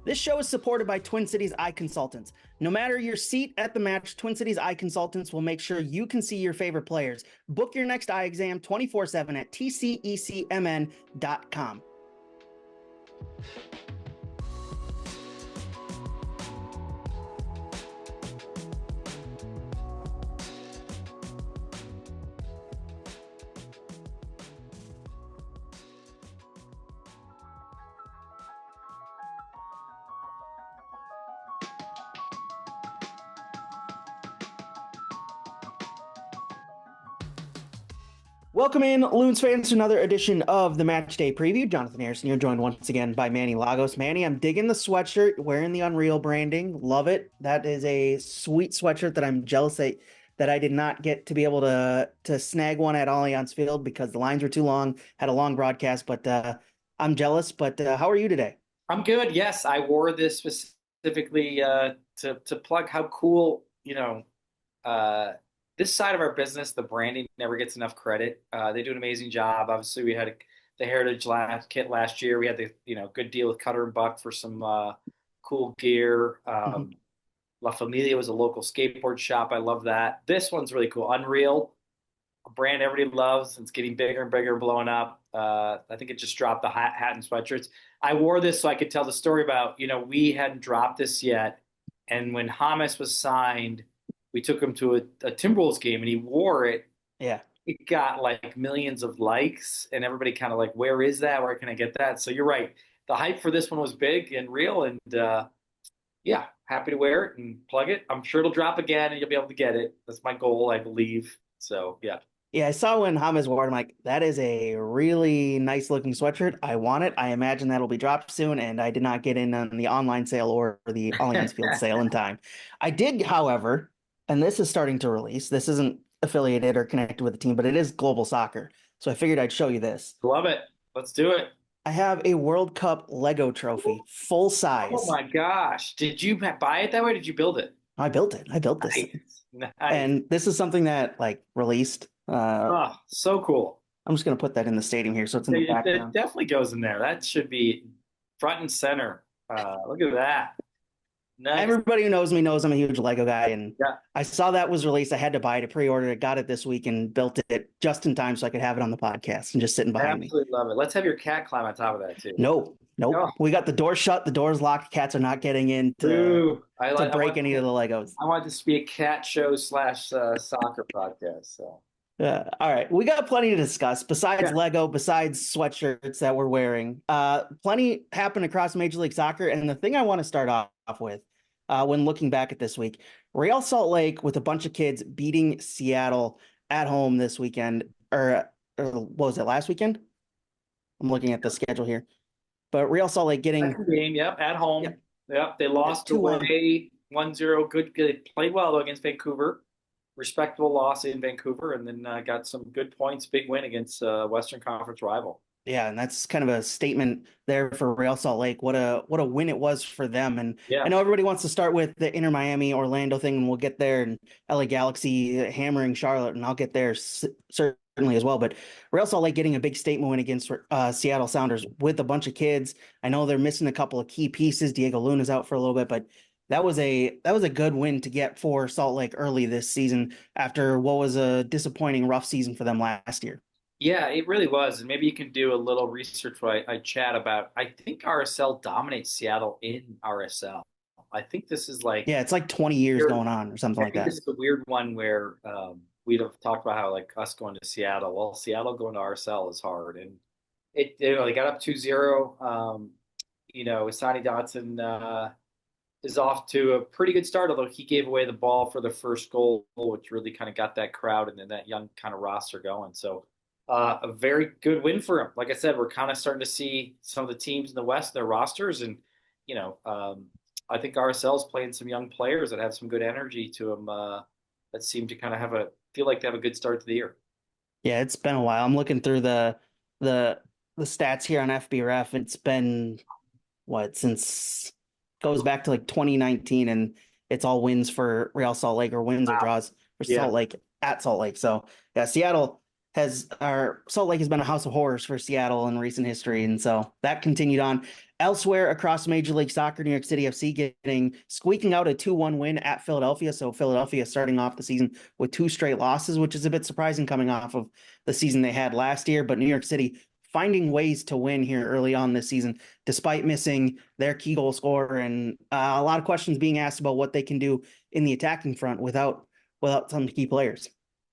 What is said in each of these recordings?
This show is supported by Twin Cities Eye Consultants. No matter your seat at the match, Twin Cities Eye Consultants will make sure you can see your favorite players. Book your next eye exam 24/7 at tcecmn.com. Welcome in, Loons fans, to another edition of the Matchday Preview. Jonathan Harrison, you're joined once again by Manny Lagos. Manny, I'm digging the sweatshirt, wearing the Unreal branding. Love it. That is a sweet sweatshirt that I'm jealous that I did not get to be able to snag one at Allianz Field because the lines were too long, had a long broadcast, but I'm jealous. But how are you today? I'm good. Yes, I wore this specifically to plug how cool, this side of our business, the branding never gets enough credit. They do an amazing job. Obviously, we had the Heritage kit last year. We had the good deal with Cutter and Buck for some cool gear. La Familia was a local skateboard shop. I love that. This one's really cool. Unreal, a brand everybody loves. It's getting bigger and bigger, blowing up. I think it just dropped the hat and sweatshirts. I wore this so I could tell the story about, we hadn't dropped this yet. And when James was signed, we took him to a Timberwolves game and he wore it. Yeah. It got like millions of likes and everybody kind of like, where is that? Where can I get that? So you're right. The hype for this one was big and real. And yeah, happy to wear it and plug it. I'm sure it'll drop again and you'll be able to get it. That's my goal, I believe. So yeah. Yeah, I saw when James wore it. I'm like, that is a really nice looking sweatshirt. I want it. I imagine that'll be dropped soon. And I did not get in on the online sale or the Allianz Field sale in time. I did, however, and this is starting to release. This isn't affiliated or connected with the team, but it is Global Soccer. So I figured I'd show you this. Love it. Let's do it. I have a World Cup Lego trophy, full size. Oh my gosh. Did you buy it that way? Or did you build it? I built it. I built this. Nice. And this is something that released. So cool. I'm just going to put that in the stadium here. So it's in the background. It definitely goes in there. That should be front and center. Look at that. Nice. Everybody who knows me knows I'm a huge Lego guy, and yeah. I saw that was released. I had to buy it, pre-ordered it, got it this week, and built it just in time so I could have it on the podcast and just sitting behind me. Absolutely love it. Let's have your cat climb on top of that too. Nope. Oh. We got the door shut, the door's locked. Cats are not getting in to break any of the Legos. I want this to be a cat show / soccer podcast. So. All right. We got plenty to discuss besides Lego, besides sweatshirts that we're wearing. Plenty happened across Major League Soccer. And the thing I want to start off with when looking back at this week, Real Salt Lake with a bunch of kids beating Seattle at home this weekend. Or what was it, last weekend? I'm looking at the schedule here. But Real Salt Lake getting game, at home. Yep. They lost away 1-0. Good. They played well though against Vancouver. Respectable loss in Vancouver, and then got some good points. Big win against Western Conference rival. Yeah, and that's kind of a statement there for Real Salt Lake. What a win it was for them. And I know everybody wants to start with the Inter Miami Orlando thing, and we'll get there. And LA Galaxy hammering Charlotte, and I'll get there certainly as well. But Real Salt Lake getting a big statement win against Seattle Sounders with a bunch of kids. I know they're missing a couple of key pieces. Diego Luna is out for a little bit, but that was a good win to get for Salt Lake early this season after what was a disappointing, rough season for them last year. Yeah, it really was. And maybe you can do a little research what I chat about. I think RSL dominates Seattle in RSL. I think this is it's like 20 years going on or something like that. This is a weird one where we'd have talked about how us going to Seattle. Well, Seattle going to RSL is hard. And they got up 2-0. Sonny Dotson is off to a pretty good start, although he gave away the ball for the first goal, which really kind of got that crowd and then that young kind of roster going. So a very good win for him. Like I said, we're kind of starting to see some of the teams in the West, their rosters, and I think RSL is playing some young players that have some good energy to them that seem to kind of feel like they have a good start to the year. Yeah, it's been a while. I'm looking through the stats here on FBref. It's been since goes back to 2019, and it's all wins for Real Salt Lake or wins or Wow. draws for Yeah. Salt Lake at Salt Lake. So yeah, Salt Lake has been a house of horrors for Seattle in recent history. And so that continued on. Elsewhere across Major League Soccer, New York City FC squeaking out a 2-1 win at Philadelphia. So Philadelphia starting off the season with two straight losses, which is a bit surprising coming off of the season they had last year. But New York City finding ways to win here early on this season, despite missing their key goal scorer, and a lot of questions being asked about what they can do in the attacking front without some key players.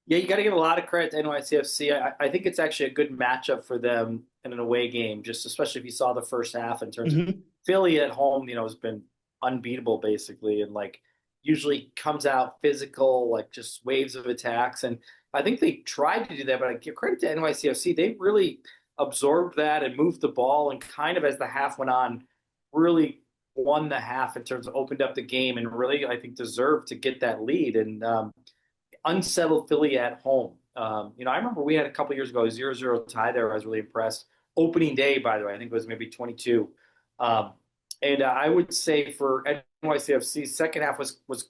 Yeah, you got to give a lot of credit to NYCFC. I think it's actually a good matchup for them in an away game, just especially if you saw the first half in terms of Mm-hmm. Philly at home, has been unbeatable basically, and like usually comes out physical, like just waves of attacks. And I think they tried to do that, but I give credit to NYCFC. They really absorbed that and moved the ball, and kind of as the half went on, really won the half in terms of opened up the game and really I think deserved to get that lead. And unsettled Philly at home. I remember we had a couple years ago a 0-0 tie there. I was really impressed. Opening day, by the way, I think it was maybe 22. And I would say for NYCFC, second half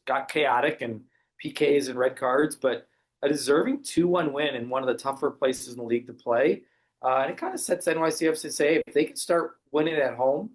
got chaotic and PKs and red cards, but a deserving 2-1 win in one of the tougher places in the league to play. And it kind of sets NYCFC to say, hey, if they can start winning at home,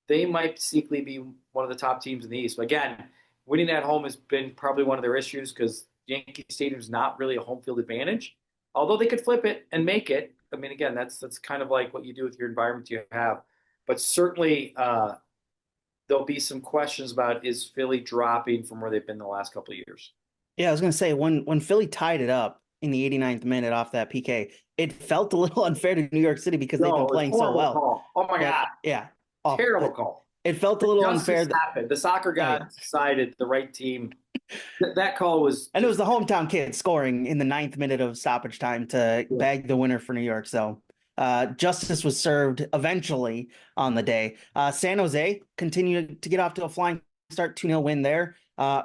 they might secretly be one of the top teams in the East. But again, winning at home has been probably one of their issues because Yankee Stadium is not really a home field advantage, although they could flip it and make it. I mean, again, that's kind of like what you do with your environment you have. But certainly there'll be some questions about is Philly dropping from where they've been the last couple of years. Yeah, I was going to say when Philly tied it up in the 89th minute off that PK, it felt a little unfair to New York City because they've been No, it's playing so horrible well. call. Oh my God. Yeah, Terrible but call. it felt a little Justice unfair. happened. The soccer Oh, yeah. gods decided the right team. That call was And it was just the hometown kid scoring in the 9th minute of stoppage time to yeah. bag the winner for New York. So justice was served eventually on the day. San Jose continued to get off to a flying start, 2-0 win there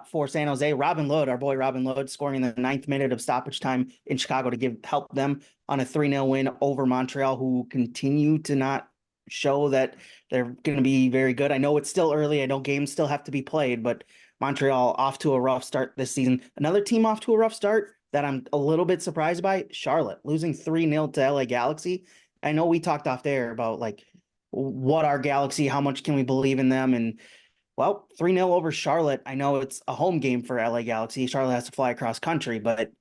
for San Jose. Our boy Robin Lod, scoring in the 9th minute of stoppage time in Chicago to help them on a 3-0 win over Montreal, who continue to not show that they're going to be very good. I know it's still early. I know games still have to be played, but Montreal off to a rough start this season. Another team off to a rough start that I'm a little bit surprised by, Charlotte, losing 3-0 to LA Galaxy. I know we talked off there about like what our Galaxy, how much can we believe in them? And well, 3-0 over Charlotte. I know it's a home game for LA Galaxy. Charlotte has to fly across country, but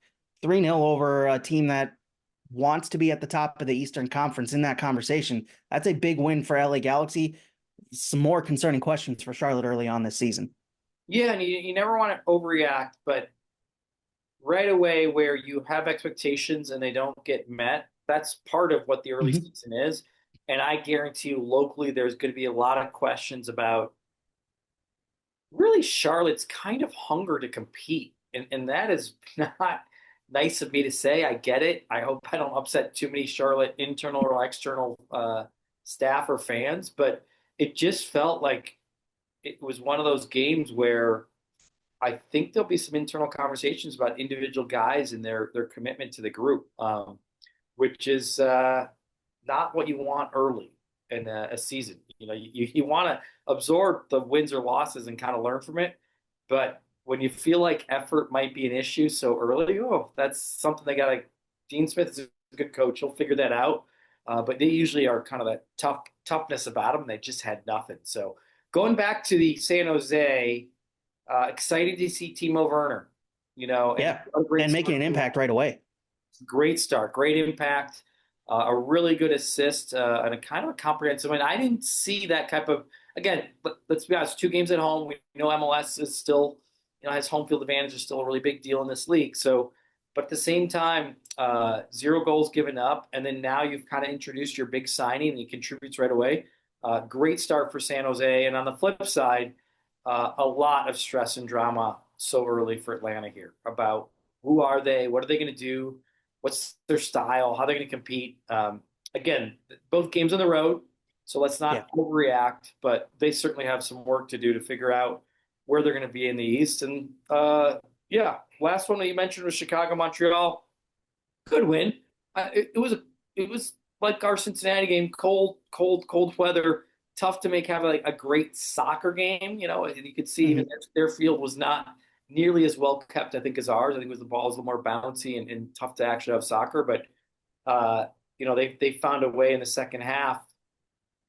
3-0 over a team that wants to be at the top of the Eastern Conference in that conversation. That's a big win for LA Galaxy. Some more concerning questions for Charlotte early on this season. Yeah, and you never want to overreact, but right away where you have expectations and they don't get met, that's part of what the early Mm-hmm. season is. And I guarantee you locally there's going to be a lot of questions about really Charlotte's kind of hunger to compete. And that is not nice of me to say. I get it. I hope I don't upset too many Charlotte internal or external staff or fans, but it just felt like it was one of those games where I think there'll be some internal conversations about individual guys and their commitment to the group, which is not what you want early in a season. You want to absorb the wins or losses and kind of learn from it, but when you feel like effort might be an issue so early, that's something they got to. Dean Smith is a good coach; he'll figure that out. But they usually are kind of that toughness about them. They just had nothing. So going back to the San Jose. Excited to see Timo Werner, Yeah, and making an impact right away. Great start, great impact, a really good assist, and a kind of a comprehensive win. I didn't see that type of, again, let's be honest, 2 games at home. We know MLS is still, has home field advantage is still a really big deal in this league. So, but at the same time, 0 goals given up, and then now you've kind of introduced your big signing and he contributes right away. Great start for San Jose. And on the flip side, a lot of stress and drama so early for Atlanta here about who are they, what are they going to do, what's their style, how they're going to compete. Again, both games on the road, so let's not overreact, but they certainly have some work to do to figure out where they're going to be in the East. And last one that you mentioned was Chicago Montreal. Good win. It was like our Cincinnati game, cold weather. tough to have like a great soccer game. And you could see even their field was not nearly as well kept, I think, as ours. I think the ball was a little more bouncy and tough to actually have soccer. But they found a way in the second half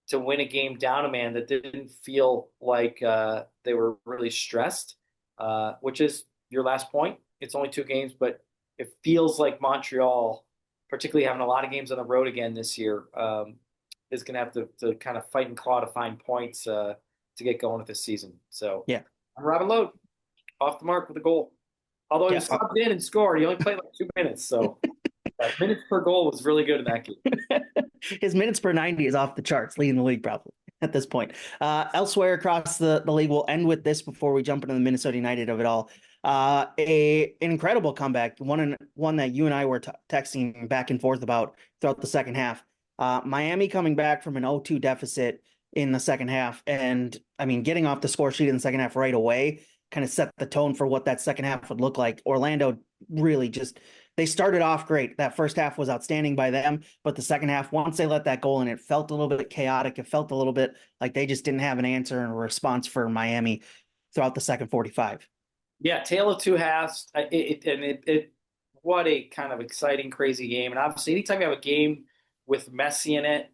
to win a game down a man that didn't feel like they were really stressed, which is your last point. It's only 2 games, but it feels like Montreal, particularly having a lot of games on the road again this year, is going to have to kind of fight and claw to find points to get going with this season. So yeah, I'm Robin Lode, off the mark with a goal. Although he was subbed in and scored, he only played like 2 minutes. So minutes per goal was really good in that game. His minutes per 90 is off the charts, leading the league probably at this point. Elsewhere across the league, we'll end with this before we jump into the Minnesota United of it all. An incredible comeback, one that you and I were texting back and forth about throughout the second half. Miami coming back from an 0-2 deficit in the second half. And I mean, getting off the score sheet in the second half right away kind of set the tone for what that second half would look like. Orlando really they started off great. That first half was outstanding by them, but the second half, once they let that goal in, it felt a little bit chaotic. It felt a little bit like they just didn't have an answer and a response for Miami throughout the second 45. Yeah, tale of two halves. What a kind of exciting, crazy game. And obviously, anytime you have a game with Messi in it,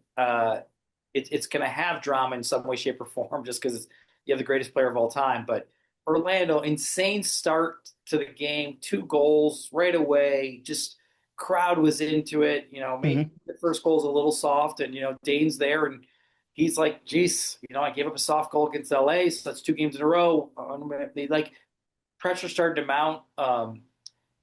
it's going to have drama in some way, shape, or form, just because you have the greatest player of all time. But Orlando, insane start to the game, 2 goals right away. Just crowd was into it. Maybe the first goal is a little soft, and Dane's there, and he's like, "Geez, I gave up a soft goal against LA, so that's 2 games in a row." Pressure started to mount.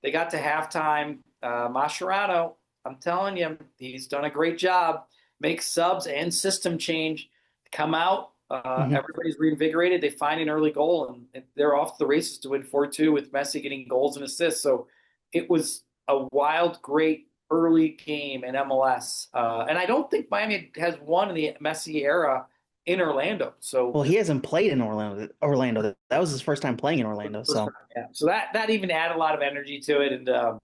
They got to halftime. Mascherano, I'm telling you, he's done a great job. Make subs and system change, come out. Everybody's reinvigorated. They find an early goal, and they're off the races to win 4-2 with Messi getting goals and assists. So it was a wild, great early game in MLS. And I don't think Miami has won in the Messi era in Orlando. So he hasn't played in Orlando. That was his first time playing in Orlando. So that even added a lot of energy to it. And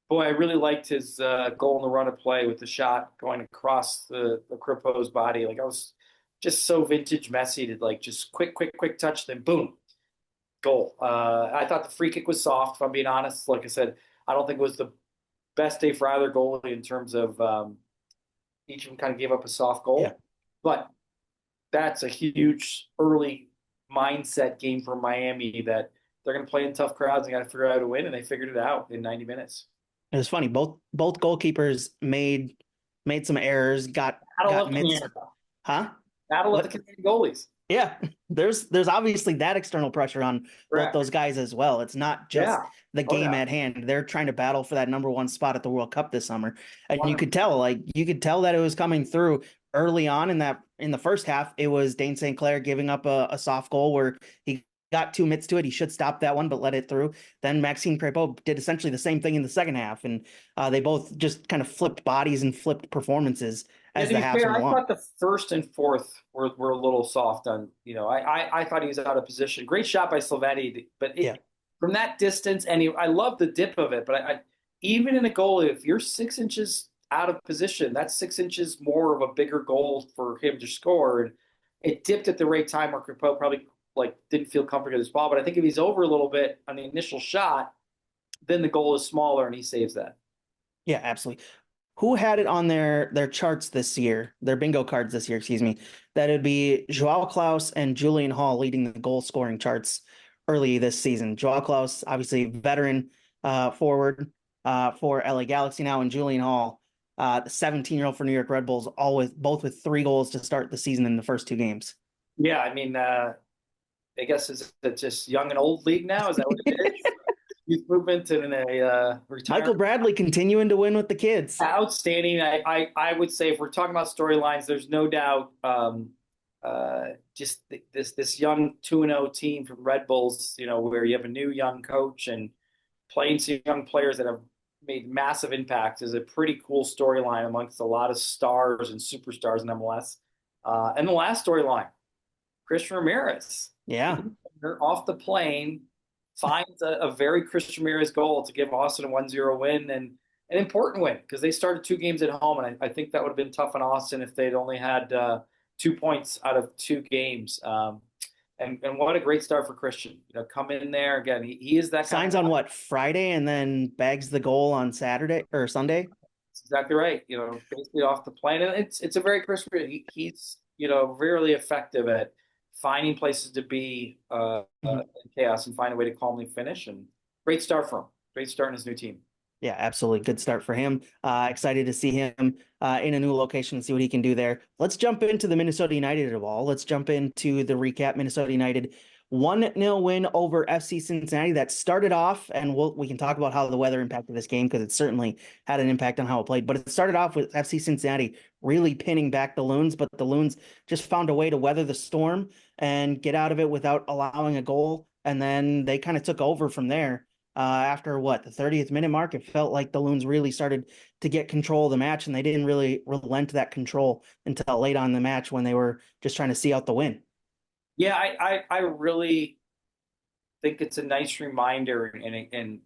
boy, I really liked his goal in the run of play with the shot going across the Kripo's body. I was just so vintage Messi to just quick touch, then boom, goal. I thought the free kick was soft, if I'm being honest. Like I said, I don't think it was the best day for either goalie in terms of each of them kind of gave up a soft goal. Yeah. But that's a huge early mindset game for Miami that they're going to play in tough crowds and got to figure out how to win, and they figured it out in 90 minutes. It was funny. Both goalkeepers made some errors, got missed. Huh? Battle of the Canadian goalies. Yeah, there's obviously that external pressure on both those guys as well. It's not just the game at hand. They're trying to battle for that number 1 spot at the World Cup this summer. And you could tell that it was coming through early on in the first half. It was Dane St. Clair giving up a soft goal where he got 2 mitts to it. He should stop that one, but let it through. Then Maxime Crépeau did essentially the same thing in the second half. And they both just kind of flipped bodies and flipped performances as the halves went along. I thought the first and fourth were a little soft on, I thought he was out of position. Great shot by Slovetti, but from that distance, and I love the dip of it, but even in a goal, if you're 6 inches out of position, that's 6 inches more of a bigger goal for him to score. And it dipped at the right time where Crépeau probably didn't feel comfortable with his ball. But I think if he's over a little bit on the initial shot, then the goal is smaller and he saves that. Yeah, absolutely. Who had it on their charts this year, their bingo cards this year, excuse me, that it'd be Joao Klaus and Julian Hall leading the goal scoring charts early this season. Joao Klaus, obviously veteran forward for LA Galaxy now, and Julian Hall, the 17-year-old for New York Red Bulls, both with 3 goals to start the season in the first 2 games. Yeah, I mean, I guess is it just young and old league now? Is that what it is? Youth movement and a retirement. Michael Bradley continuing to win with the kids. Outstanding. I would say if we're talking about storylines, there's no doubt just this young 2-0 team from Red Bulls, where you have a new young coach and playing some young players that have made massive impacts is a pretty cool storyline amongst a lot of stars and superstars in MLS. And the last storyline, Christian Ramirez. Yeah. Off the plane, finds a very Christian Ramirez goal to give Austin a 1-0 win, and an important win because they started 2 games at home, and I think that would have been tough on Austin if they'd only had 2 points out of 2 games. And what a great start for Christian. Come in there again. He is that kind Signs of on guy. what, Friday, and then bags the goal on Saturday or Sunday? That's exactly right. Basically off the plane. And it's a very crisp. He's really effective at finding places to be Mhm. in chaos and find a way to calmly finish. And great start for him. Great start in his new team. Yeah, absolutely. Good start for him. Excited to see him in a new location and see what he can do there. Let's jump into the Minnesota United of all. Let's jump into the recap. Minnesota United 1-0 win over FC Cincinnati that started off, and we can talk about how the weather impacted this game because it certainly had an impact on how it played. But it started off with FC Cincinnati really pinning back the Loons, but the Loons just found a way to weather the storm and get out of it without allowing a goal. And then they kind of took over from there after the 30th minute mark. It felt like the Loons really started to get control of the match, and they didn't really relent that control until late on in the match when they were just trying to see out the win. Yeah, I really think it's a nice reminder, and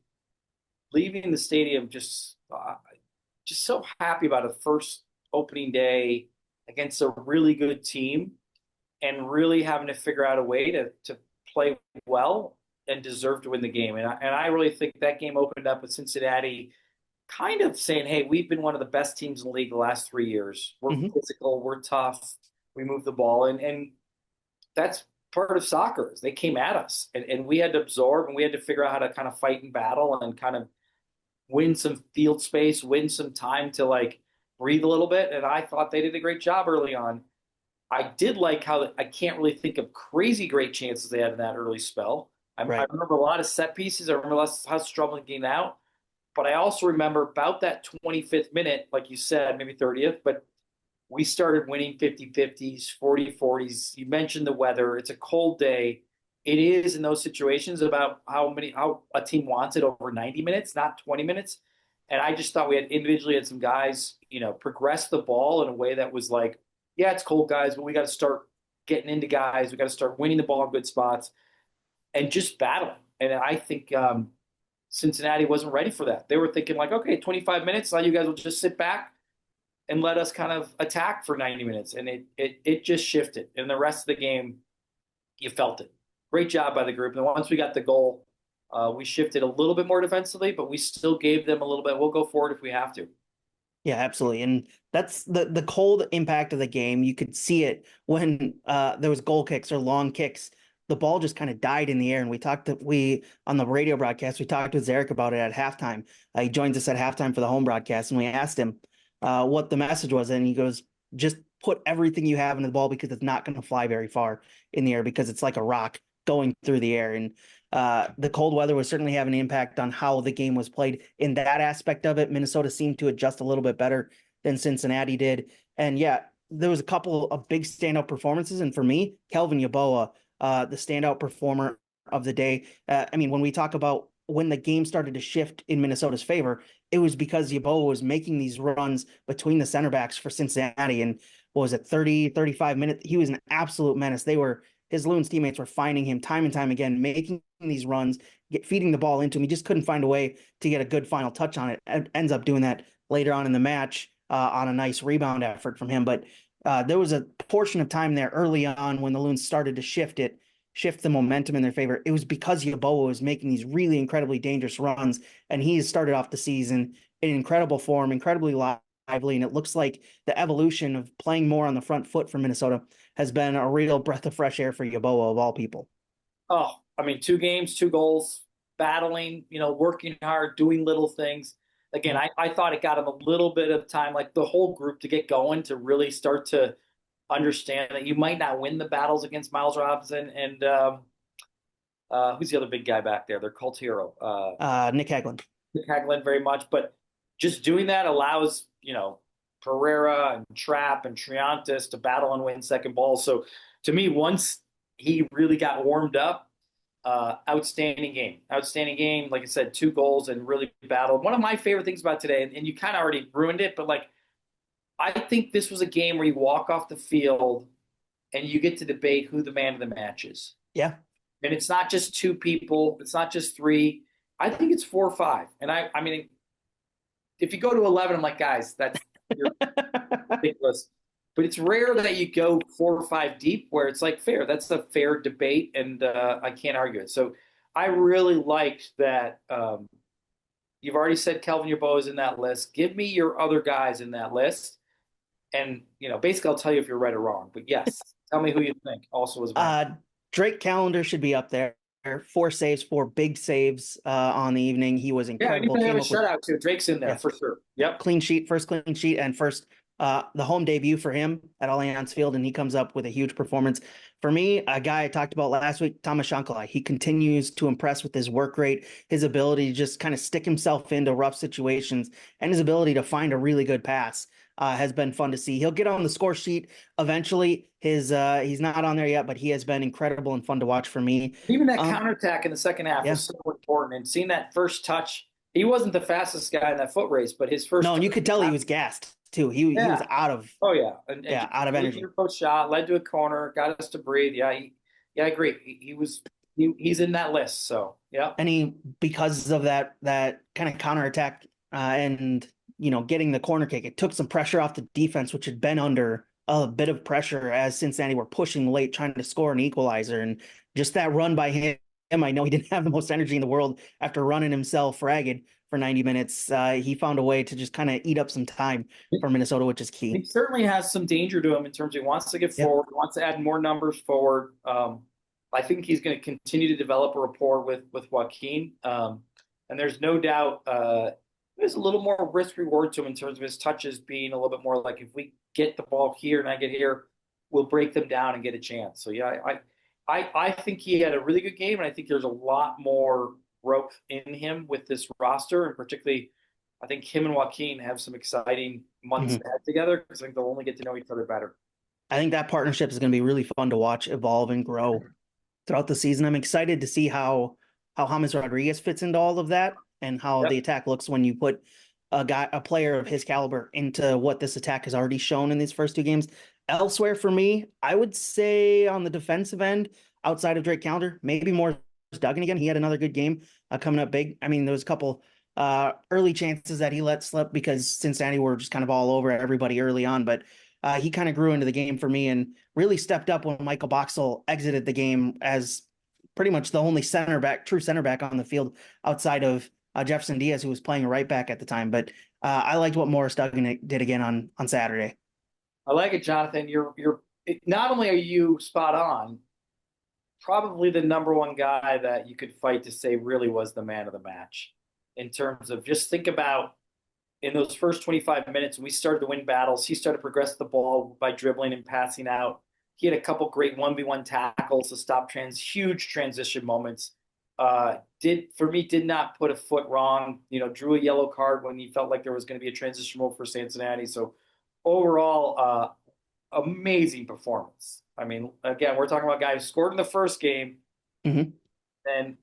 leaving the stadium just so happy about a first opening day against a really good team, and really having to figure out a way to play well and deserve to win the game. And I really think that game opened up with Cincinnati kind of saying, hey, we've been one of the best teams in the league the last 3 years. We're Mm-hmm. physical, we're tough, we move the ball, and that's part of soccer. Is they came at us, and we had to absorb, and we had to figure out how to kind of fight and battle and kind of win some field space, win some time to like breathe a little bit. And I thought they did a great job early on. I did like how I can't really think of crazy great chances they had in that early spell. I Right. remember a lot of set pieces. I remember how struggling getting out. But I also remember about that 25th minute, like you said, maybe 30th, but we started winning 50-50s, 40-40s. You mentioned the weather. It's a cold day. It is in those situations about how a team wants it over 90 minutes, not 20 minutes. And I just thought we had individually had some guys, progress the ball in a way that was like, yeah, it's cold, guys, but we got to start getting into guys. We got to start winning the ball in good spots and just battling. And I think Cincinnati wasn't ready for that. They were thinking like, okay, 25 minutes, now you guys will just sit back and let us kind of attack for 90 minutes. And it just shifted. And the rest of the game, you felt it. Great job by the group. And once we got the goal, we shifted a little bit more defensively, but we still gave them a little bit. We'll go forward if we have to. Yeah, absolutely. And that's the cold impact of the game. You could see it when there was goal kicks or long kicks. The ball just kind of died in the air. And we on the radio broadcast, we talked with Zarek about it at halftime. He joins us at halftime for the home broadcast, and we asked him what the message was. And he goes, just put everything you have into the ball because it's not going to fly very far in the air because it's like a rock going through the air. And the cold weather was certainly having an impact on how the game was played. In that aspect of it, Minnesota seemed to adjust a little bit better than Cincinnati did. And yeah, there was a couple of big standout performances. And for me, Kelvin Yeboah, the standout performer of the day. I mean, when we talk about when the game started to shift in Minnesota's favor, it was because Yeboah was making these runs between the center backs for Cincinnati. And what was it, 30, 35 minutes? He was an absolute menace. His Loons teammates were finding him time and time again, making these runs, feeding the ball into him. He just couldn't find a way to get a good final touch on it. Ends up doing that later on in the match on a nice rebound effort from him. But there was a portion of time there early on when the Loons started to shift the momentum in their favor. It was because Yeboah was making these really incredibly dangerous runs, and he started off the season in incredible form, incredibly lively, and it looks like the evolution of playing more on the front foot for Minnesota has been a real breath of fresh air for Yeboah of all people. Oh, I mean, 2 games, 2 goals, battling, working hard, doing little things. Again, I thought it got him a little bit of time, like the whole group to get going, to really start to understand that you might not win the battles against Miles Robinson and who's the other big guy back there? Their cult hero. Nick Hagland. Nick Hagland very much, but just doing that allows, Pereira and Trapp and Triantis to battle and win second balls. So to me, once he really got warmed up, outstanding game. Outstanding game. Like I said, 2 goals and really battled. One of my favorite things about today, and you kind of already ruined it, but like I think this was a game where you walk off the field and you get to debate who the man of the match is. Yeah. And it's not just 2 people. It's not just 3. I think it's 4 or 5. And I mean, if you go to 11, I'm like, guys, you're ridiculous. but it's rare that you go 4 or 5 deep where it's like fair. That's a fair debate, and I can't argue it. So I really liked that. You've already said Kelvin Yeboah is in that list. Give me your other guys in that list, and basically I'll tell you if you're right or wrong. But yes, tell me who you think also was man. Drake Callender should be up there. 4 saves, 4 big saves on the evening. He was Yeah, incredible. anything have a Came up with shutout too. Drake's in there for sure. Yep. clean sheet, first clean sheet, and first the home debut for him at Allianz Field, and he comes up with a huge performance. For me, a guy I talked about last week, Thomas Shankalai, he continues to impress with his work rate, his ability to just kind of stick himself into rough situations, and his ability to find a really good pass. Has been fun to see. He'll get on the score sheet eventually. He's not on there yet, but he has been incredible and fun to watch for me. Even that counterattack in the second half was so important. And seeing that first touch, he wasn't the fastest guy in that foot race, but his first. No, and you could tell he was gassed too. He was out of. Oh yeah, out of energy. Post shot led to a corner, got us to breathe. Yeah, I agree. He's in that list. So yeah, and because of that kind of counterattack and getting the corner kick, it took some pressure off the defense, which had been under a bit of pressure as Cincinnati were pushing late, trying to score an equalizer. And just that run by him, I know he didn't have the most energy in the world after running himself ragged for 90 minutes. He found a way to just kind of eat up some time for Minnesota, which is key. He certainly has some danger to him in terms of he wants to get forward, he wants to add more numbers forward. I think he's going to continue to develop a rapport with Joaquin. And there's no doubt there's a little more risk reward to him in terms of his touches being a little bit more like, if we get the ball here and I get here, we'll break them down and get a chance. So yeah, I think he had a really good game, and I think there's a lot more growth in him with this roster, and particularly I think him and Joaquin have some exciting months ahead together, because I think they'll only get to know each other better. I think that partnership is going to be really fun to watch evolve and grow throughout the season. I'm excited to see how James Rodriguez fits into all of that, and how the attack looks when you put a player of his caliber into what this attack has already shown in these first 2 games. Elsewhere for me, I would say on the defensive end, outside of Drake Callender, maybe more Duggan again. He had another good game coming up big. I mean, there was a couple early chances that he let slip because Cincinnati were just kind of all over everybody early on, but he kind of grew into the game for me and really stepped up when Michael Boxall exited the game as pretty much the only true center back on the field outside of Jefferson Diaz, who was playing right back at the time. But I liked what Morris Duggan did again on Saturday. I like it, Jonathan. You're not only are you spot on, probably the number one guy that you could fight to say really was the man of the match, in terms of just think about in those first 25 minutes when we started to win battles. He started to progress the ball by dribbling and passing out. He had a couple great 1v1 tackles to stop huge transition moments. Did not put a foot wrong, drew a yellow card when he felt like there was going to be a transition move for Cincinnati. So overall, amazing performance. I mean, again, we're talking about a guy who scored in the first game and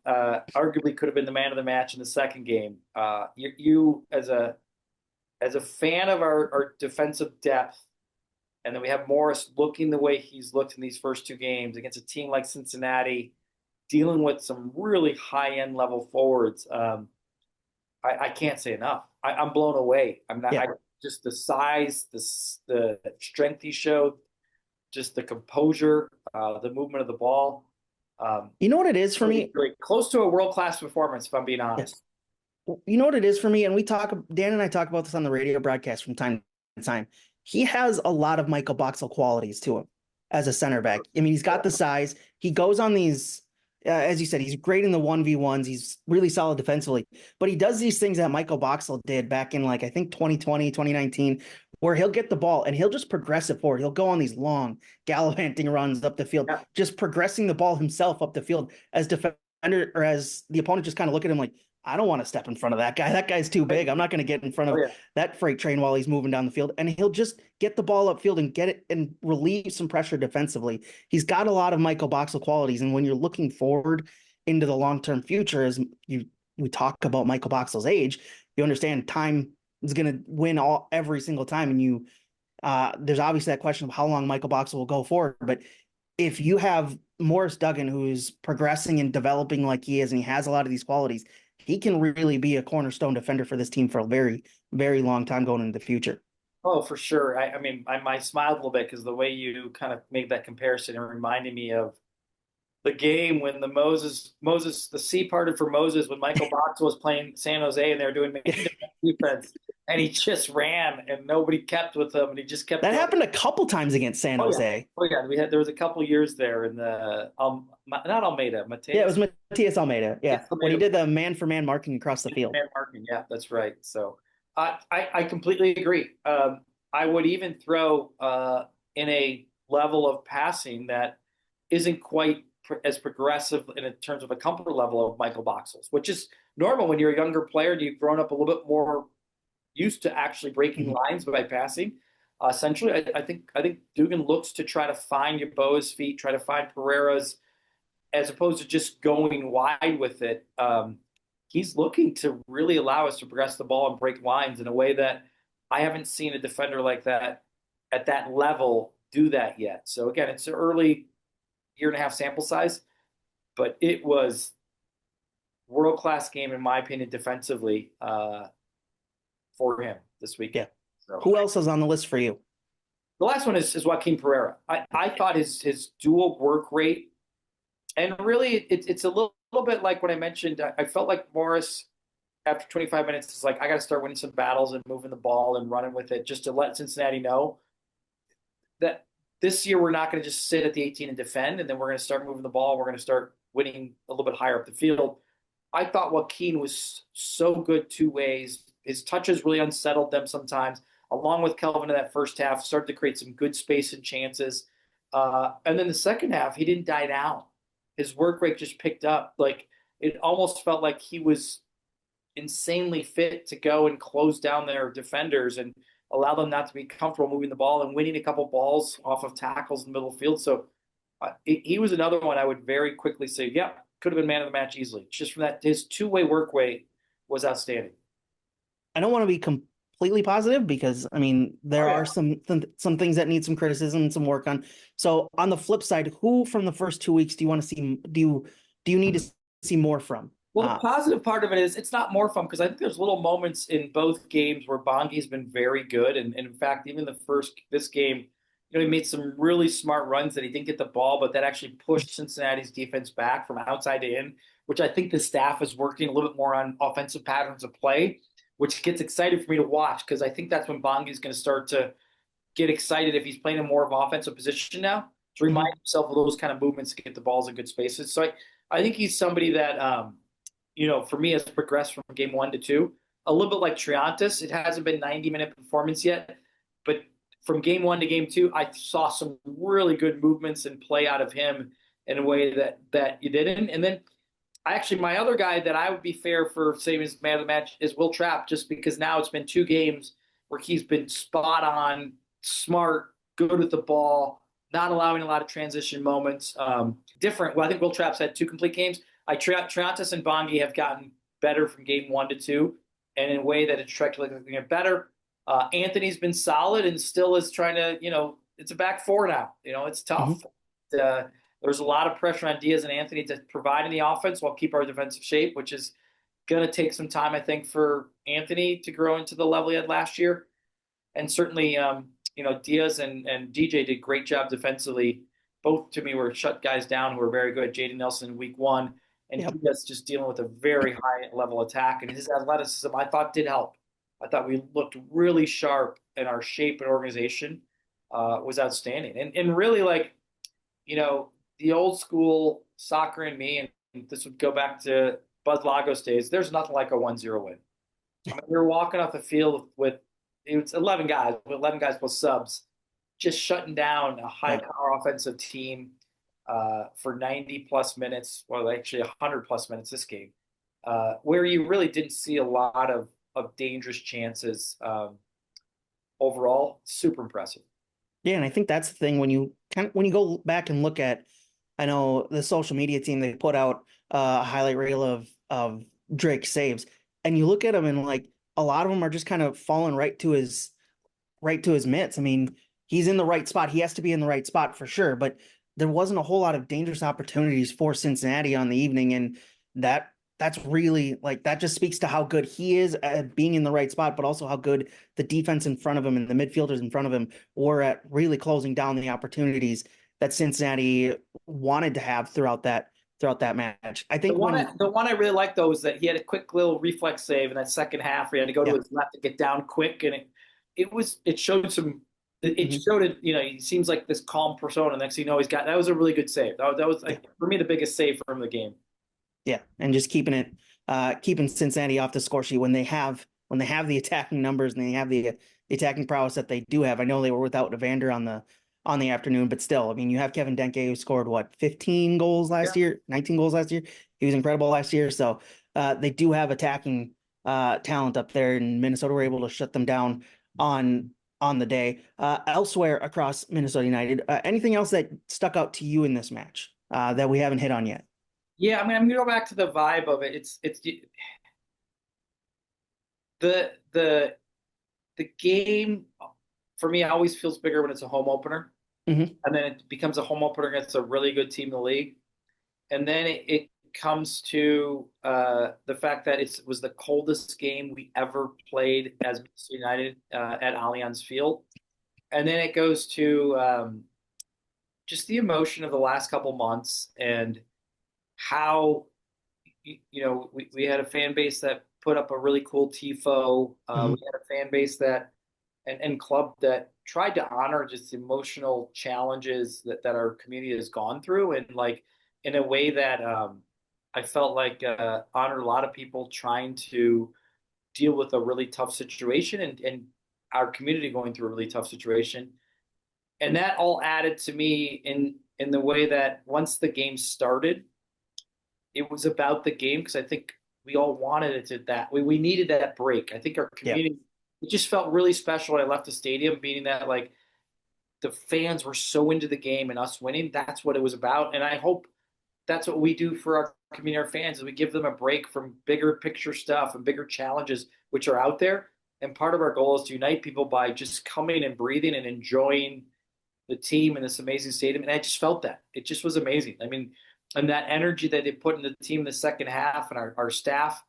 arguably could have been the man of the match in the second game. You as a fan of our defensive depth, and then we have Morris looking the way he's looked in these first 2 games against a team like Cincinnati, dealing with some really high-end level forwards. I can't say enough. I'm blown away. I'm not just the size, the strength he showed, just the composure, the movement of the ball. You know what it is for me? Really close to a world-class performance, if I'm being honest. You know what it is for me? And Dan and I talk about this on the radio broadcast from time to time. He has a lot of Michael Boxall qualities to him as a center back. I mean, he's got the size. He goes on these, as you said, he's great in the 1v1s. He's really solid defensively. But he does these things that Michael Boxall did back in, I think 2020, 2019, where he'll get the ball and he'll just progress it forward. He'll go on these long gallivanting runs up the field, just progressing the ball himself up the field as defender, or as the opponent just kind of look at him like, I don't want to step in front of that guy. That guy's too big. I'm not going to get in front of that freight train while he's moving down the field. And he'll just get the ball upfield and get it and relieve some pressure defensively. He's got a lot of Michael Boxall qualities. And when you're looking forward into the long-term future, as we talk about Michael Boxall's age, you understand time is going to win every single time. And there's obviously that question of how long Michael Boxall will go forward. But if you have Morris Duggan, who's progressing and developing like he is, and he has a lot of these qualities, he can really be a cornerstone defender for this team for a very, very long time going into the future. Oh, for sure. I mean, I smiled a little bit because the way you kind of made that comparison, it reminded me of the game when the sea parted for Moses when Michael Box was playing San Jose and they were doing man defense, and he just ran and nobody kept with him, and he just kept That throwing. happened a couple times against San Oh yeah, Jose. oh yeah. There was a couple years there in the not Almeida, Yeah, it Mateus. was Matias Almeida. Yes, Yeah, when he Almeida. did the man for man marking across the field. Man marking. Yeah, that's right. So I completely agree. I would even throw in a level of passing that isn't quite as progressive in terms of a comfort level of Michael Boxall's, which is normal when you're a younger player and you've grown up a little bit more used to actually breaking Mhm. lines by passing. Essentially, I think Dugan looks to try to find Yeboah's feet, try to find Pereira's, as opposed to just going wide with it. He's looking to really allow us to progress the ball and break lines in a way that I haven't seen a defender like that at that level do that yet. So again, it's an early year and a half sample size, but it was world class game in my opinion defensively for him this weekend. Yeah. So Who else is on the list for you? the last one is Joaquin Pereira. I thought his dual work rate, and really it's a little bit like what I mentioned. I felt like Morris after 25 minutes is like, I got to start winning some battles and moving the ball and running with it just to let Cincinnati know that this year we're not going to just sit at the 18 and defend, and then we're going to start moving the ball. We're going to start winning a little bit higher up the field. I thought Joaquin was so good two ways. His touches really unsettled them sometimes, along with Kelvin in that first half, started to create some good space and chances. And then the second half, he didn't die down. His work rate just picked up. Like it almost felt like he was insanely fit to go and close down their defenders and allow them not to be comfortable moving the ball and winning a couple balls off of tackles in the middle of the field. So he was another one I would very quickly say, yeah, could have been man of the match easily. Just from that, his two-way work rate was outstanding. I don't want to be completely positive because I mean Oh there yeah. are some things that need some criticism and some work on. So on the flip side, who from the first 2 weeks do you want to see? Do you need to see more from? Well, the positive part of it is it's not more fun because I think there's little moments in both games where Bongi's been very good, and in fact, even this game, he made some really smart runs that he didn't get the ball, but that actually pushed Cincinnati's defense back from outside to in, which I think the staff is working a little bit more on offensive patterns of play, which gets excited for me to watch because I think that's when Bongi's going to start to get excited if he's playing in more of an offensive position now to remind Mhm. himself of those kind of movements to get the balls in good spaces. So I think he's somebody that for me has progressed from game 1 to 2. A little bit like Triantis. It hasn't been 90-minute performance yet, but from game 1 to game 2, I saw some really good movements and play out of him in a way that you didn't. And then my other guy that I would be fair for saying is man of the match is Will Trapp, just because now it's been 2 games where he's been spot on, smart, good with the ball, not allowing a lot of transition moments. Different. Well, I think Will Trapp's had 2 complete games. Triantis and Bongi have gotten better from game 1 to 2, and in a way that it's directly to get better. Anthony's been solid and still is trying to, it's a back four now. It's tough. Mhm. Uh, there's a lot of pressure on Diaz and Anthony to provide in the offense while keep our defensive shape, which is going to take some time, I think, for Anthony to grow into the level he had last year. And certainly, Diaz and DJ did a great job defensively. Both to me were shut guys down who were very good. Jaden Nelson in week 1, and Yep. Diaz just dealing with a very high level attack. And his athleticism, I thought, did help. I thought we looked really sharp, and our shape and organization was outstanding. And really, like, the old school soccer in me, and this would go back to Bud Lagos days, there's nothing like a 1-0 win. I mean, you're walking off the field with it's 11 guys, with 11 guys plus subs, just shutting down a high Yeah. power offensive team for 90 plus minutes, well, actually 100 plus minutes this game, where you really didn't see a lot of dangerous chances overall. Super impressive. Yeah, and I think that's the thing when you go back and look at, I know the social media team, they put out a highlight reel of Drake saves, and you look at them and like a lot of them are just kind of falling right to his mitts. I mean, he's in the right spot. He has to be in the right spot for sure, but there wasn't a whole lot of dangerous opportunities for Cincinnati on the evening, and that that's really like that just speaks to how good he is at being in the right spot, but also how good the defense in front of him and the midfielders in front of him were at really closing down the opportunities that Cincinnati wanted to have throughout that match. I think The one I really liked though was that he had a quick little reflex save in that second half where he had to go to yeah. his left to get down quick, and it showed some. It Mhm. showed it. He seems like this calm persona. Next thing you know, he's got that was a really good save. That was Yeah. like for me the biggest save from the game. Yeah, and just keeping Cincinnati off the score sheet when they have the attacking numbers and they have the attacking prowess that they do have. I know they were without Evander on the afternoon, but still, I mean, you have Kevin Denke who scored what 15 goals last year, 19 goals last year. He was incredible last year. So they do have attacking talent up there, and Minnesota were able to shut them down on on the day. Elsewhere across Minnesota United, anything else that stuck out to you in this match that we haven't hit on yet? Yeah, I mean, I'm gonna go back to the vibe of it. It's the the the game for me always feels bigger when it's a home opener, Hmm. and then it becomes a home opener against a really good team in the league, and then it comes to the fact that it was the coldest game we ever played as Manchester United at Allianz Field, and then it goes to just the emotion of the last couple months and how we had a fan base that put up a really cool tifo. We Hmm. had a fan base that and club that tried to honor just emotional challenges that our community has gone through, and like in a way that I felt like honored a lot of people trying to deal with a really tough situation, and our community going through a really tough situation. And that all added to me in the way that once the game started, it was about the game because I think we all wanted it to that. We needed that break. I think our Yeah. community, it just felt really special when I left the stadium, meaning that like the fans were so into the game and us winning. That's what it was about. And I hope that's what we do for our community, our fans, is we give them a break from bigger picture stuff and bigger challenges which are out there. And part of our goal is to unite people by just coming and breathing and enjoying the team in this amazing stadium. And I just felt that. It just was amazing. I mean, and that energy that they put in the team in the second half, and our staff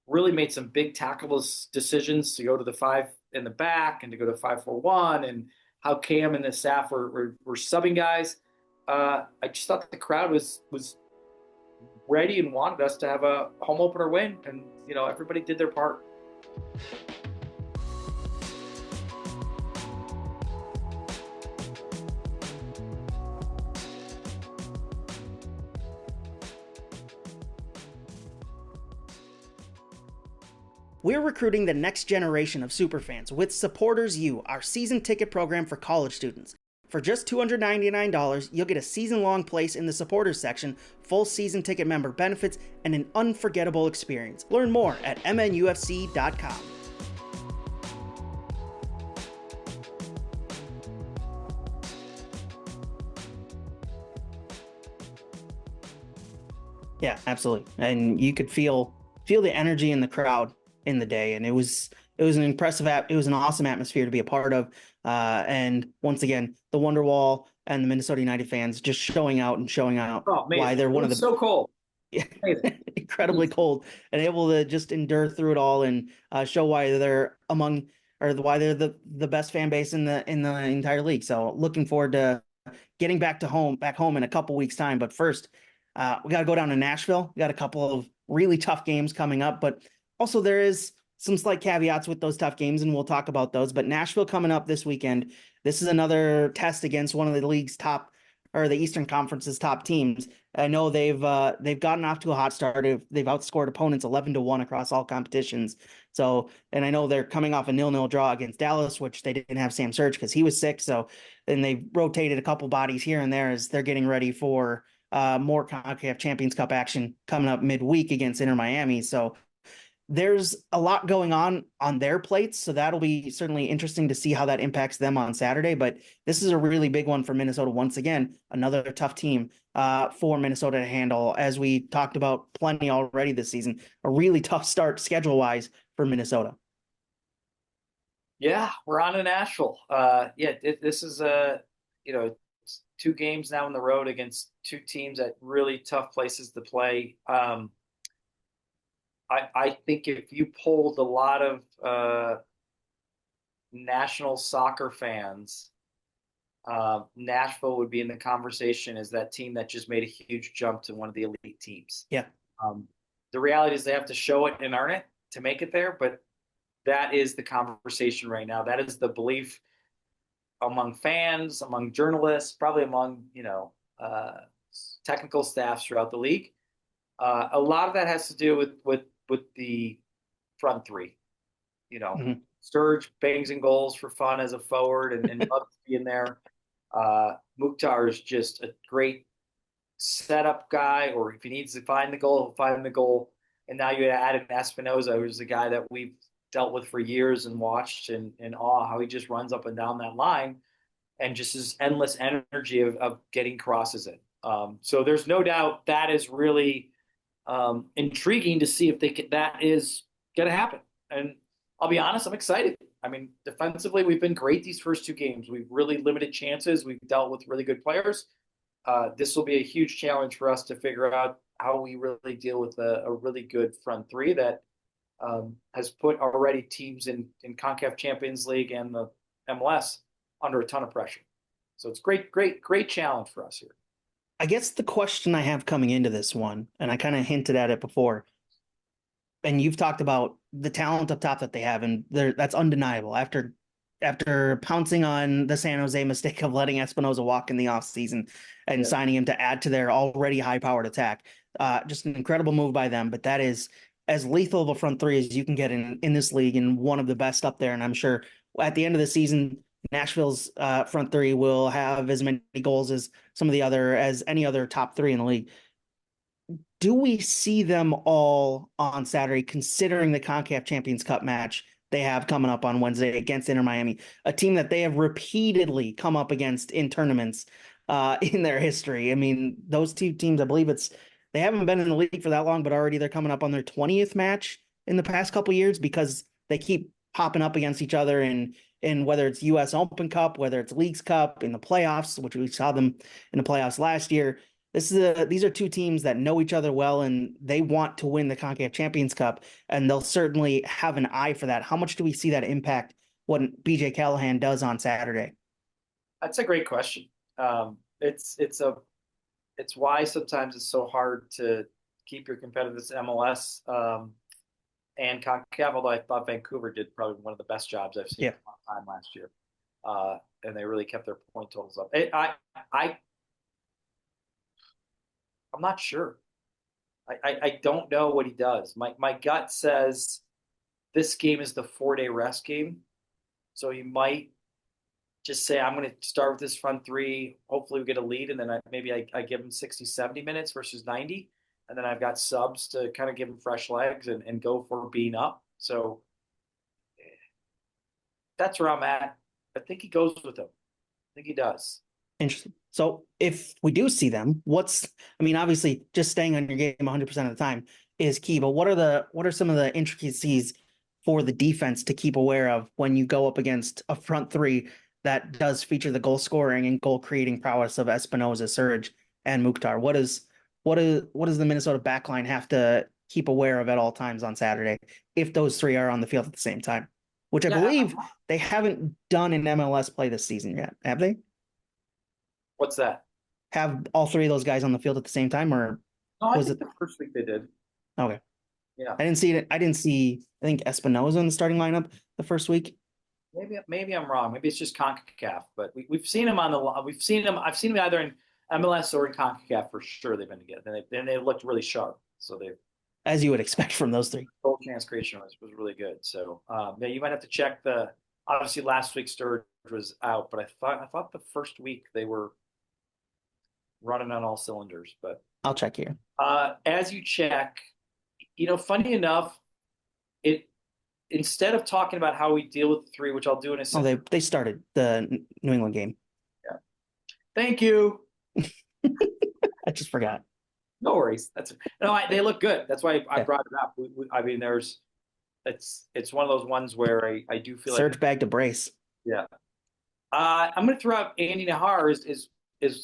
really made some big tackle decisions to go to the five in the back and to go to 5-4-1, and how Cam and the staff were subbing guys. I just thought the crowd was ready and wanted us to have a home opener win, and everybody did their part. We're recruiting the next generation of superfans with Supporters U, our season ticket program for college students. For just $299, you'll get a season-long place in the supporters section, full season ticket member benefits, and an unforgettable experience. Learn more at MNUFC.com. Yeah, absolutely. And you could feel the energy in the crowd in the day, and it was an it was an awesome atmosphere to be a part of. And once again, the Wonderwall and the Minnesota United fans just showing out and showing out Oh, why amazing! they're It one of was the so cold. Amazing. incredibly cold and able to just endure through it all and show why they're among or why they're the best fan base in the entire league. So looking forward to getting back home in a couple weeks time. But first, we got to go down to Nashville. We got a couple of really tough games coming up, but also there is some slight caveats with those tough games, and we'll talk about those. But Nashville coming up this weekend. This is another test against one of the league's top or the Eastern Conference's top teams. I know they've gotten off to a hot start. They've outscored opponents 11-1 across all competitions. So, and I know they're coming off a 0-0 draw against Dallas, which they didn't have Sam Surge because he was sick. So, and they rotated a couple bodies here and there as they're getting ready for more CONCACAF Champions Cup action coming up midweek against Inter Miami. So there's a lot going on their plates, so that'll be certainly interesting to see how that impacts them on Saturday. But this is a really big one for Minnesota. Once again, another tough team for Minnesota to handle, as we talked about plenty already this season. A really tough start schedule wise for Minnesota. Yeah, we're on to Nashville. Yeah, this is it's two games now on the road against two teams at really tough places to play. I think if you polled a lot of national soccer fans, Nashville would be in the conversation as that team that just made a huge jump to one of the elite teams. Yeah. Um, the reality is they have to show it and earn it to make it there, but that is the conversation right now. That is the belief among fans, among journalists, probably among technical staffs throughout the league. A lot of that has to do with the front three. Mm-hmm. Sturge bangs and goals for fun as a forward and loves to be in there. Mukhtar is just a great setup guy, or if he needs to find the goal, he'll find the goal. And now you add in Espinoza, who's the guy that we've dealt with for years and watched in awe how he just runs up and down that line and just his endless energy of getting crosses in. So there's no doubt that is really intriguing to see if that is going to happen. And I'll be honest, I'm excited. I mean, defensively, we've been great these first two games. We've really limited chances. We've dealt with really good players. This will be a huge challenge for us to figure out how we really deal with a really good front three that has put already teams in CONCACAF Champions League and the MLS under a ton of pressure. So it's great challenge for us here. I guess the question I have coming into this one, and I kind of hinted at it before, and you've talked about the talent up top that they have, and that's undeniable. After pouncing on the San Jose mistake of letting Espinoza walk in the offseason and signing him to add to their already high-powered attack, just an incredible move by them. But that is as lethal of a front three as you can get in this league, and one of the best up there. And I'm sure at the end of the season, Nashville's front three will have as many goals as any other top three in the league. Do we see them all on Saturday, considering the CONCACAF Champions Cup match they have coming up on Wednesday against Inter Miami, a team that they have repeatedly come up against in tournaments in their history? I mean, those two teams, I believe they haven't been in the league for that long, but already they're coming up on their 20th match in the past couple of years because they keep popping up against each other in whether it's U.S. Open Cup, whether it's Leagues Cup, in the playoffs, which we saw them in the playoffs last year. These are two teams that know each other well, and they want to win the CONCACAF Champions Cup, and they'll certainly have an eye for that. How much do we see that impact what BJ Callahan does on Saturday? That's a great question. It's why sometimes it's so hard to keep your competitiveness in MLS and CONCACAF, although I thought Vancouver did probably one of the best jobs I've seen in a long time last year. And they really kept their point totals up. I'm not sure. I don't know what he does. My gut says this game is the 4-day rest game. So he might just say, I'm going to start with this front three. Hopefully we get a lead. And then I give him 60, 70 minutes versus 90. And then I've got subs to kind of give him fresh legs and go for being up. So that's where I'm at. I think he goes with him. I think he does. Interesting. So if we do see them, obviously just staying on your game 100% of the time is key, but what are some of the intricacies for the defense to keep aware of when you go up against a front three that does feature the goal scoring and goal creating prowess of Espinoza, Surge, and Mukhtar? What does the Minnesota backline have to keep aware of at all times on Saturday if those three are on the field at the same time? Which I believe they haven't done in MLS play this season yet, have they? What's that? Have all three of those guys on the field at the same time, or was it the first week they did? Okay. Yeah. I didn't see it. I think Espinoza in the starting lineup the first week. Maybe I'm wrong. Maybe it's just CONCACAF, but we've seen him I've seen him either in MLS or in CONCACAF for sure. They've been together. And they looked really sharp. So they, as you would expect from those three. Goal chance creation was really good. So you might have to check obviously last week Sturge was out, but I thought the first week they were running on all cylinders. But I'll check here. As you check, funny enough, instead of talking about how we deal with the three, which I'll do in a second. Oh, they started the New England game. Yeah. Thank you. I just forgot. No worries. They look good. That's why I brought it up. It's one of those ones where I do feel Surge back to brace. Yeah. I'm going to throw out Andy Nahar is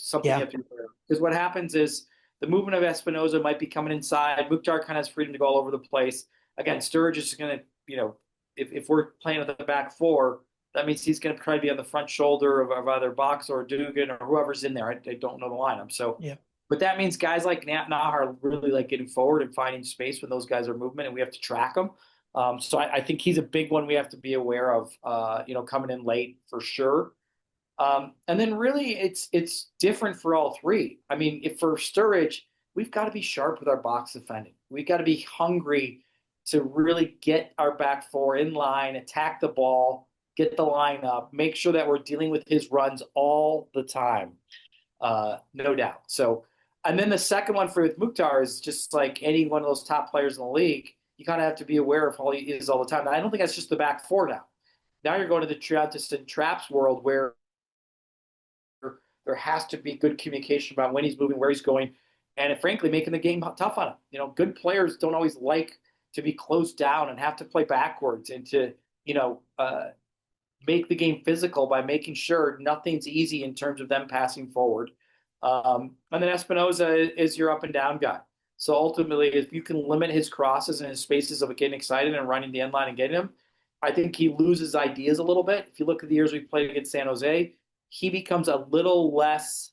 something you have to, because what happens is The movement of Espinoza might be coming inside. Mukhtar kind of has freedom to go all over the place. Again, Sturridge is going to, if we're playing with the back four, that means he's going to try to be on the front shoulder of either Box or Dugan or whoever's in there. I don't know the lineup. So, Yeah. but that means guys like Nahar really like getting forward and finding space when those guys are movement, and we have to track them. So I think he's a big one we have to be aware of, coming in late for sure. And then really it's different for all three. I mean, if for Sturridge, we've got to be sharp with our box defending. We've got to be hungry to really get our back four in line, attack the ball, get the line up, make sure that we're dealing with his runs all the time. No doubt. So, and then the second one for Mukhtar is just like any one of those top players in the league. You kind of have to be aware of how he is all the time. And I don't think that's just the back four now. Now you're going to the Triantis and Traps world where there has to be good communication about when he's moving, where he's going, and frankly, making the game tough on him. Good players don't always like to be closed down and have to play backwards and to, make the game physical by making sure nothing's easy in terms of them passing forward. And then Espinoza is your up and down guy. So ultimately, if you can limit his crosses and his spaces of getting excited and running the end line and getting him, I think he loses ideas a little bit. If you look at the years we played against San Jose, he becomes a little less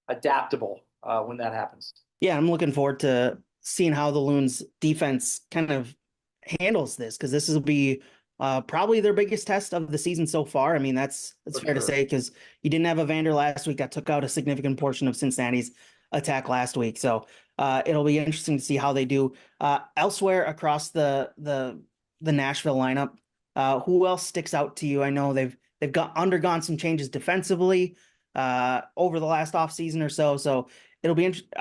adaptable when that happens. Yeah, I'm looking forward to seeing how the Loons defense kind of handles this, because this will be probably their biggest test of the season so far. I mean, that's fair to say, because you didn't have Evander last week. That took out a significant portion of Cincinnati's attack last week. So it'll be interesting to see how they do elsewhere across the Nashville lineup. Who else sticks out to you? I know they've undergone some changes defensively over the last offseason or so. So it'll be interesting.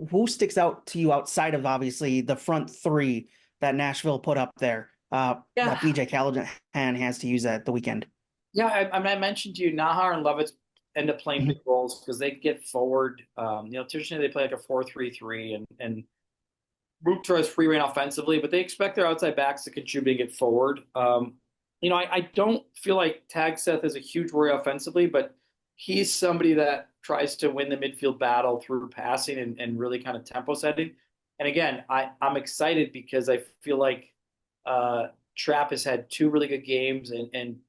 Who sticks out to you outside of obviously the front three that Nashville put up there? That BJ Callahan has to use at the weekend. Yeah, I mentioned to you, Nahar and Lovitz end up playing big roles because they get forward. Traditionally they play like a 4-3-3, and Mukhtar has free reign offensively, but they expect their outside backs to contribute and get forward. I don't feel like Tag Seth is a huge worry offensively, but he's somebody that tries to win the midfield battle through passing and really kind of tempo setting. And again, I'm excited because I feel like Trapp has had two really good games, and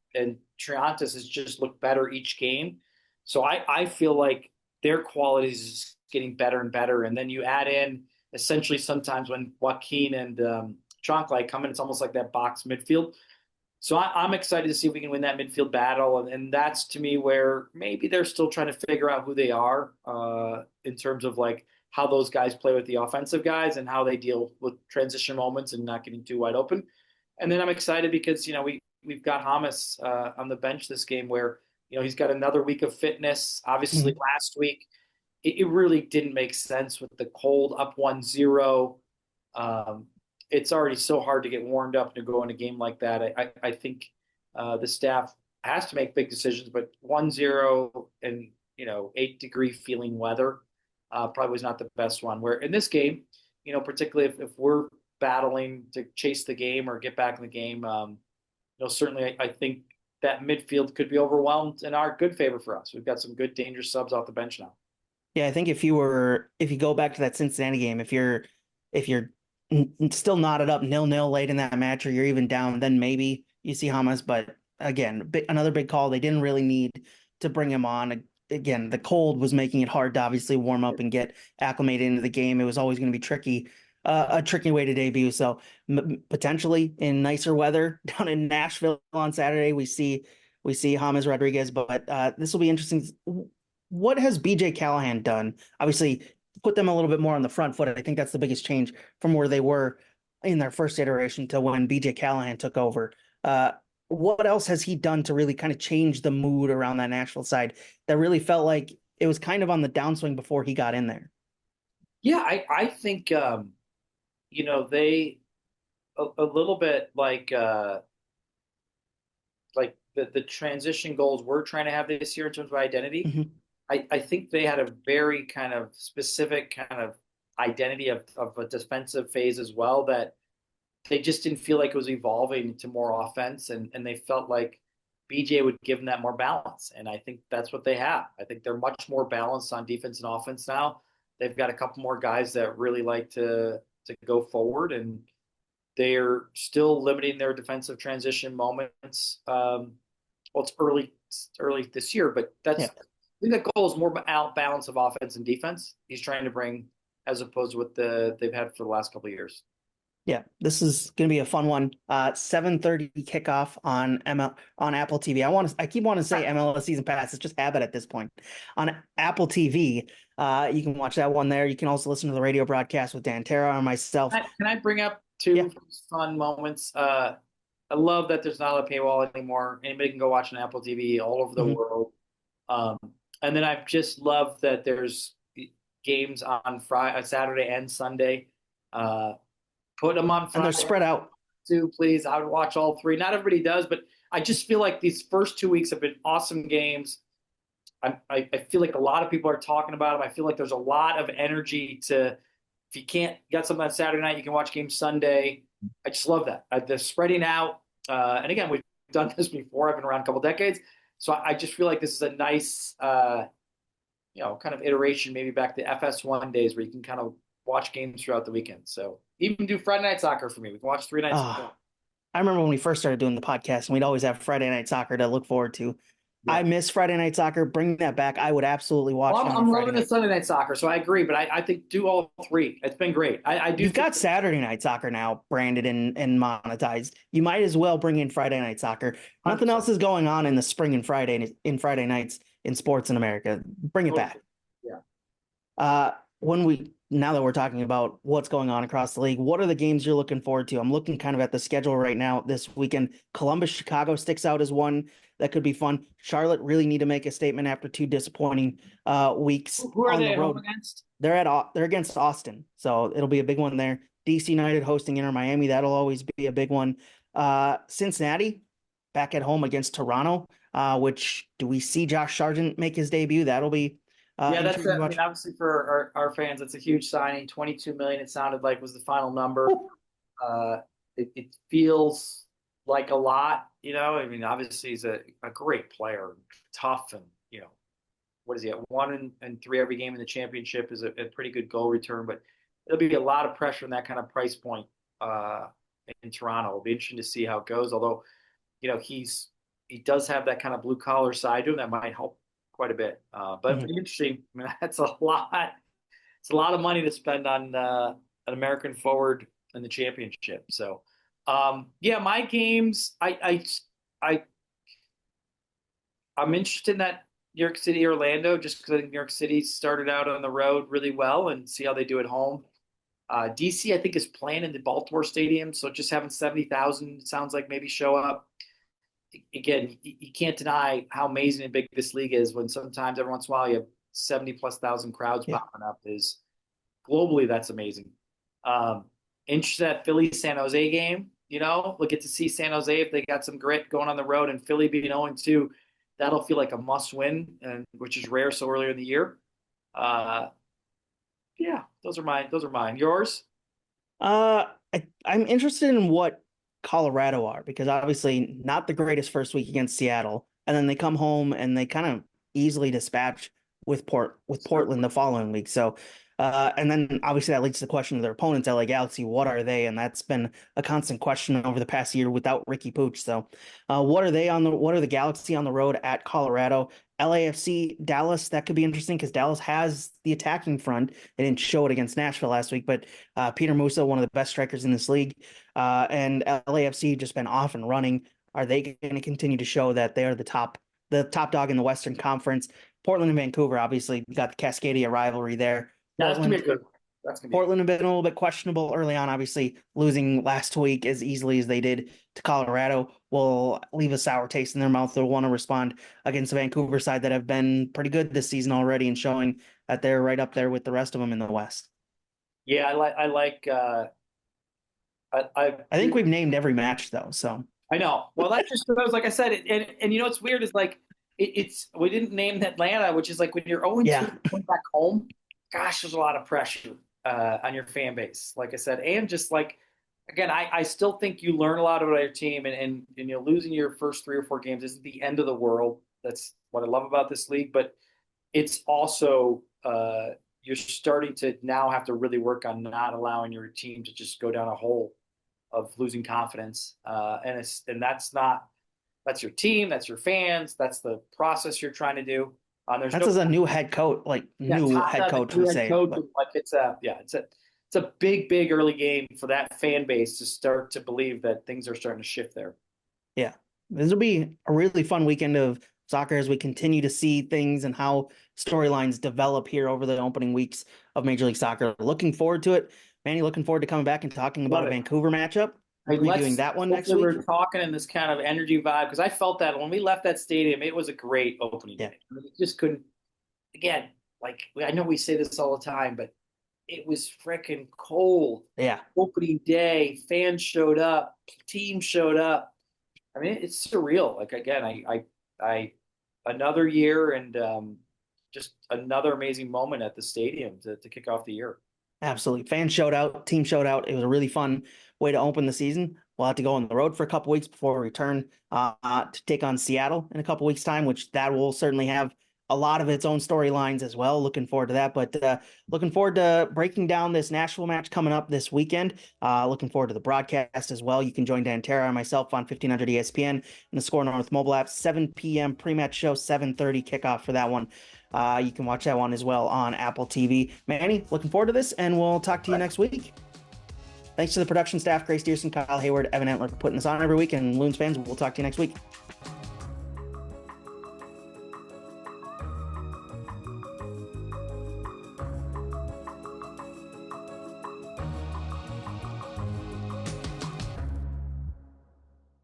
Triantis has just looked better each game. So I feel like their quality is getting better and better. And then you add in essentially sometimes when Joaquin and Chanclay come in, it's almost like that box midfield. So I'm excited to see if we can win that midfield battle. And that's to me where maybe they're still trying to figure out who they are in terms of like how those guys play with the offensive guys and how they deal with transition moments and not getting too wide open. And then I'm excited because, we've got Hamas on the bench this game where, he's got another week of fitness. Obviously last week, it really didn't make sense with the cold up 1-0. It's already so hard to get warmed up to go in a game like that. I think the staff has to make big decisions, but 1-0 and 8-degree feeling weather probably was not the best one. Where in this game, particularly if we're battling to chase the game or get back in the game, certainly I think that midfield could be overwhelmed in our good favor for us. We've got some good dangerous subs off the bench now. Yeah, I think if you go back to that Cincinnati game, if you're still knotted up 0-0 late in that match, or you're even down, then maybe you see Hamas. But again, another big call. They didn't really need to bring him on. Again, the cold was making it hard to obviously warm up and get acclimated into the game. It was always going to be tricky, a tricky way to debut. So potentially in nicer weather down in Nashville on Saturday, we see James Rodriguez. But this will be interesting. What has BJ Callahan done? Obviously, put them a little bit more on the front foot. I think that's the biggest change from where they were in their first iteration to when BJ Callahan took over. What else has he done to really kind of change the mood around that Nashville side that really felt like it was kind of on the downswing before he got in there? Yeah, I think they a little bit like the transition goals we're trying to have this year in terms of identity. Mm-hmm. I think they had a very kind of specific kind of identity of a defensive phase as well, that they just didn't feel like it was evolving to more offense, and they felt like BJ would give them that more balance. And I think that's what they have. I think they're much more balanced on defense and offense now. They've got a couple more guys that really like to go forward, and they're still limiting their defensive transition moments. Well, it's early this year, but Yeah. I think the goal is more out balance of offense and defense. He's trying to bring as opposed to what they've had for the last couple of years. Yeah, this is going to be a fun one. 7:30 kickoff on on Apple TV. I keep wanting to say MLS Season Pass. It's just habit at this point. On Apple TV, you can watch that one there. You can also listen to the radio broadcast with Dan Terra and myself. Can I bring up two fun moments? I love that there's not a paywall anymore. Anybody can go watch on Apple TV all over the world. Um, and then I've just loved that there's games on Friday, Saturday, and Sunday. Put them on Friday. And they're spread out. Too, please. I would watch all three. Not everybody does, but I just feel like these first 2 weeks have been awesome games. I feel like a lot of people are talking about them. I feel like there's a lot of energy to, if you got something on Saturday night, you can watch games Sunday. I just love that. The spreading out. And again, we've done this before. I've been around a couple decades. So I just feel like this is a nice, kind of iteration, maybe back to FS1 days where you can kind of watch games throughout the weekend. So even do Friday night soccer for me. We can watch 3 nights. I remember when we first started doing the podcast and we'd always have Friday night soccer to look forward to. Yeah. I miss Friday night soccer. Bring that back. I would absolutely watch it. I'm loving the Sunday night soccer, so I agree, but I think do all three. It's been great. I do. You've got Saturday night soccer now branded and monetized. You might as well bring in Friday night soccer. Nothing else is going on in the spring and Friday nights in sports in America. Bring it back. Yeah. Now that we're talking about what's going on across the league, what are the games you're looking forward to? I'm looking kind of at the schedule right now this weekend. Columbus, Chicago sticks out as one that could be fun. Charlotte really need to make a statement after 2 disappointing weeks. Who are they home against? They're against Austin, so it'll be a big one there. DC United hosting Inter Miami. That'll always be a big one. Cincinnati back at home against Toronto, which do we see Josh Sargent make his debut? That'll be that's obviously for our fans, it's a huge signing. 22 million, it sounded like, was the final number. It feels like a lot, I mean, obviously he's a great player, tough, and what is he at 1-3 every game in the championship is a pretty good goal return, but it'll be a lot of pressure in that kind of price point in Toronto. It'll be interesting to see how it goes. Although, he does have that kind of blue collar side to him that might help quite a bit. But interesting. I mean, that's a lot. It's a lot of money to spend on an American forward in the championship. So, my games. I'm interested in that New York City, Orlando, just because I think New York City started out on the road really well, and see how they do at home. DC, I think, is playing in the Baltimore Stadium, so just having 70,000 sounds like maybe show up. Again, you can't deny how amazing and big this league is when sometimes every once in a while you have 70,000+ crowds popping up. Is globally, that's amazing. Interested at Philly San Jose game. We'll get to see San Jose if they got some grit going on the road, and Philly being 0-2, that'll feel like a must win, and which is rare so early in the year. Those are mine. Yours? I'm interested in what Colorado are, because obviously not the greatest first week against Seattle, and then they come home and they kind of easily dispatch with Portland the following week. So and then obviously that leads to the question of their opponents, LA Galaxy. What are they? And that's been a constant question over the past year without Ricky Pooch. So what are the Galaxy on the road at Colorado? LAFC, Dallas, that could be interesting because Dallas has the attacking front. They didn't show it against Nashville last week, but Peter Musa, one of the best strikers in this league, and LAFC just been off and running. Are they going to continue to show that they are the top dog in the Western Conference? Portland and Vancouver, obviously, you got the Cascadia rivalry there. That's going to be good. Portland have been a little bit questionable early on. Obviously, losing last week as easily as they did to Colorado will leave a sour taste in their mouth. They'll want to respond against the Vancouver side that have been pretty good this season already and showing that they're right up there with the rest of them in the West. Yeah, I think we've named every match though. So I know. Well, that's just because, like I said, and what's weird is like we didn't name Atlanta, which is like when you're 0-2 going back home. Gosh, there's a lot of pressure on your fan base, like I said, and just like, again, I still think you learn a lot about your team, and losing your first 3 or 4 games isn't the end of the world. That's what I love about this league, but it's also you're starting to now have to really work on not allowing your team to just go down a hole of losing confidence. And that's your team, that's your fans, that's the process you're trying to do. That's as a new head coach, new head coach would say. Like it's a big early game for that fan base to start to believe that things are starting to shift there. Yeah, this will be a really fun weekend of soccer as we continue to see things and how storylines develop here over the opening weeks of Major League Soccer. Looking forward to it. Manny, looking forward to coming back and talking about a Vancouver matchup. Redoing that one next week. We're talking in this kind of energy vibe because I felt that when we left that stadium, it was a great opening day. I mean, it just couldn't. Again, like I know we say this all the time, but it was freaking cold. Yeah. Opening day, fans showed up, team showed up. I mean, it's surreal. Like again, I another year and just another amazing moment at the stadium to kick off the year. Absolutely. Fans showed out, team showed out. It was a really fun way to open the season. We'll have to go on the road for a couple weeks before we return to take on Seattle in a couple weeks' time, which that will certainly have a lot of its own storylines as well. Looking forward to that, but looking forward to breaking down this Nashville match coming up this weekend. Looking forward to the broadcast as well. You can join Dan Terra and myself on 1500 ESPN and the Score North mobile app, 7 p.m. pre-match show, 7:30 kickoff for that one. You can watch that one as well on Apple TV. Manny, looking forward to this, and we'll talk to you next week. Thanks to the production staff, Grace Dearson, Kyle Hayward, Evan Antler for putting this on every week, and Loons fans, we'll talk to you next week.